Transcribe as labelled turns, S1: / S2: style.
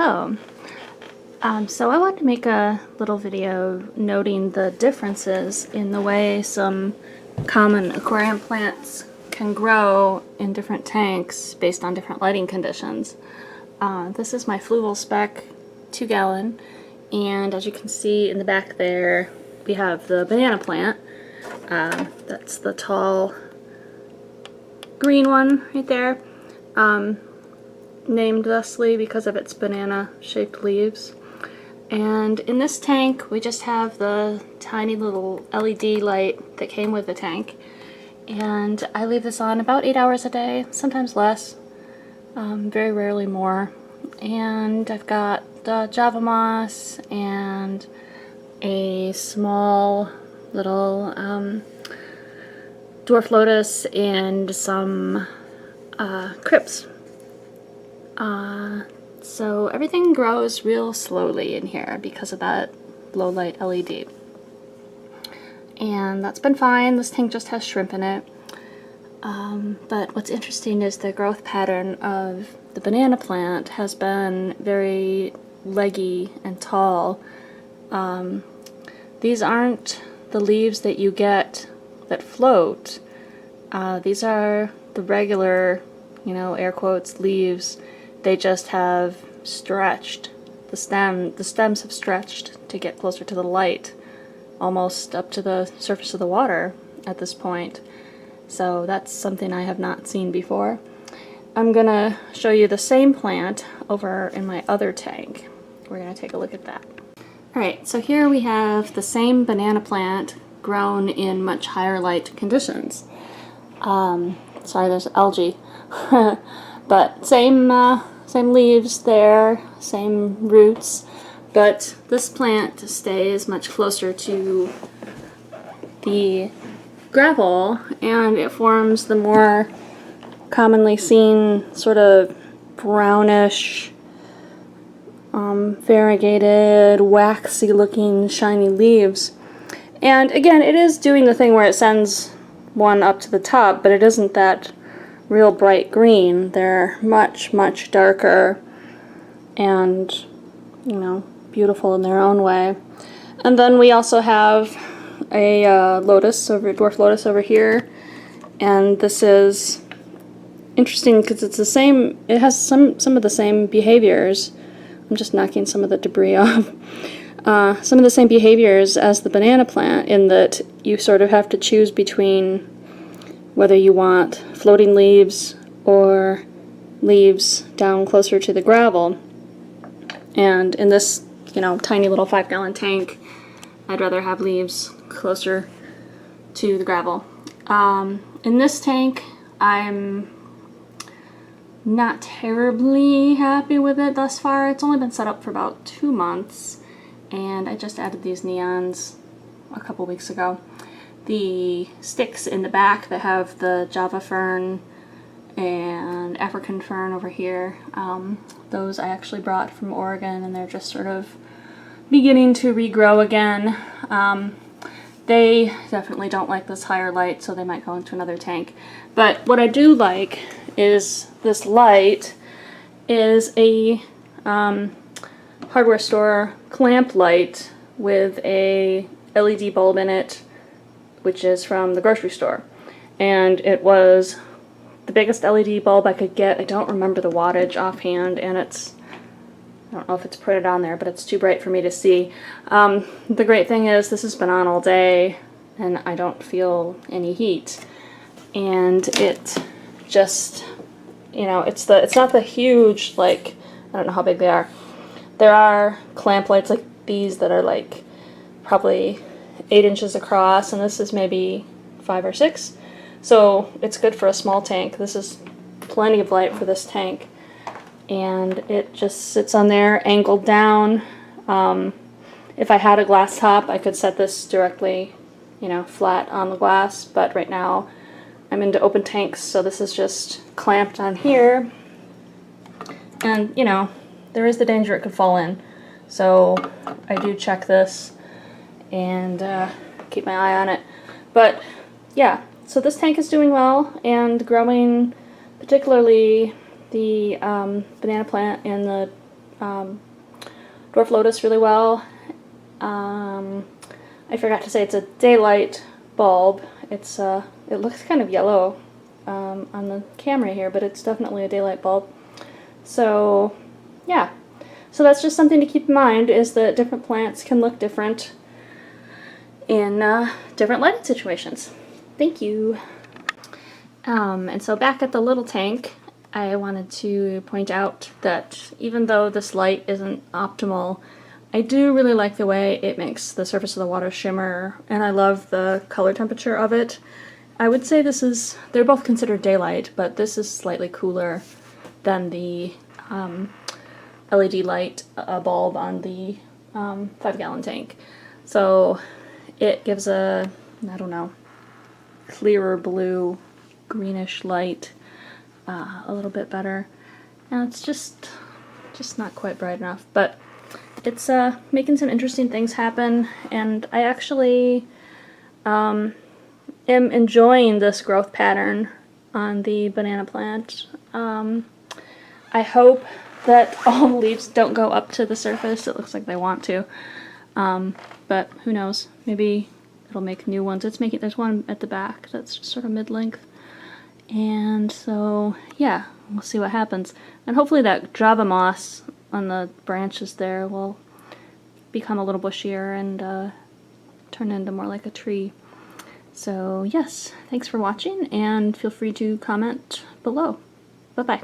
S1: Hello. So I wanted to make a little video noting the differences in the way some common aquarium plants can grow in different tanks based on different lighting conditions. This is my Fluval Spec 2-gallon, and as you can see in the back there we have the banana plant. That's the tall green one right there, named thusly because of its banana-shaped leaves. And in this tank we just have the tiny little LED light that came with the tank, and I leave this on about 8 hours a day, sometimes less, very rarely more. And I've got the Java Moss and a small little dwarf lotus and some crypts. So everything grows real slowly in here because of that low light LED. And that's been fine. This tank just has shrimp in it. But what's interesting is the growth pattern of the banana plant has been very leggy and tall. These aren't the leaves that you get that float. These are the regular, air quotes, leaves. They just have stretched. The stems have stretched to get closer to the light, almost up to the surface of the water at this point. So that's something I have not seen before. I'm gonna show you the same plant over in my other tank. We're gonna take a look at that. Alright, so here we have the same banana plant grown in much higher light conditions. Sorry, there's algae. But same leaves there, same roots, but this plant stays much closer to the gravel, and it forms the more commonly seen sort of brownish, variegated, waxy looking shiny leaves. And again, it is doing the thing where it sends one up to the top, but it isn't that real bright green. They're much, much darker and, beautiful in their own way. And then we also have a dwarf lotus over here, and this is interesting because it's the same. It has some of the same behaviors. I'm just knocking some of the debris off. Some of the same behaviors as the banana plant, in that you sort of have to choose between whether you want floating leaves or leaves down closer to the gravel. And in this, tiny little 5-gallon tank, I'd rather have leaves closer to the gravel. In this tank, I'm not terribly happy with it thus far. It's only been set up for about 2 months, and I just added these neons a couple weeks ago. The sticks in the back that have the Java fern and African fern over here, those I actually brought from Oregon, and they're just sort of beginning to regrow again. They definitely don't like this higher light, so they might go into another tank. But what I do like is this light is a hardware store clamp light with a LED bulb in it, which is from the grocery store. And it was the biggest LED bulb I could get. I don't remember the wattage offhand, and I don't know if it's printed on there, but it's too bright for me to see. The great thing is this has been on all day, and I don't feel any heat. And it just, it's not the huge, I don't know how big they are. There are clamp lights like these that are probably 8 inches across, and this is maybe 5 or 6. So it's good for a small tank. This is plenty of light for this tank. And it just sits on there, angled down. If I had a glass top, I could set this directly, flat on the glass, but right now I'm into open tanks, so this is just clamped on here. And, there is the danger it could fall in. So I do check this and keep my eye on it. But yeah, so this tank is doing well and growing, particularly the banana plant and the dwarf lotus really well. I forgot to say it's a daylight bulb. It's it looks kind of yellow on the camera here, but it's definitely a daylight bulb. So yeah, so that's just something to keep in mind, is that different plants can look different in different lighting situations. Thank you. And so back at the little tank, I wanted to point out that even though this light isn't optimal, I do really like the way it makes the surface of the water shimmer, and I love the color temperature of it. I would say this is, they're both considered daylight, but this is slightly cooler than the LED light bulb on the 5-gallon tank. So it gives a, I don't know, clearer blue, greenish light, a little bit better. And it's just not quite bright enough, but it's making some interesting things happen, and I actually am enjoying this growth pattern on the banana plant. I hope that all the leaves don't go up to the surface. It looks like they want to, but who knows? Maybe it'll make new ones. There's one at the back that's just sort of mid-length, and so yeah, we'll see what happens. And hopefully that Java moss on the branches there will become a little bushier and turn into more like a tree. So yes, thanks for watching, and feel free to comment below. Bye-bye.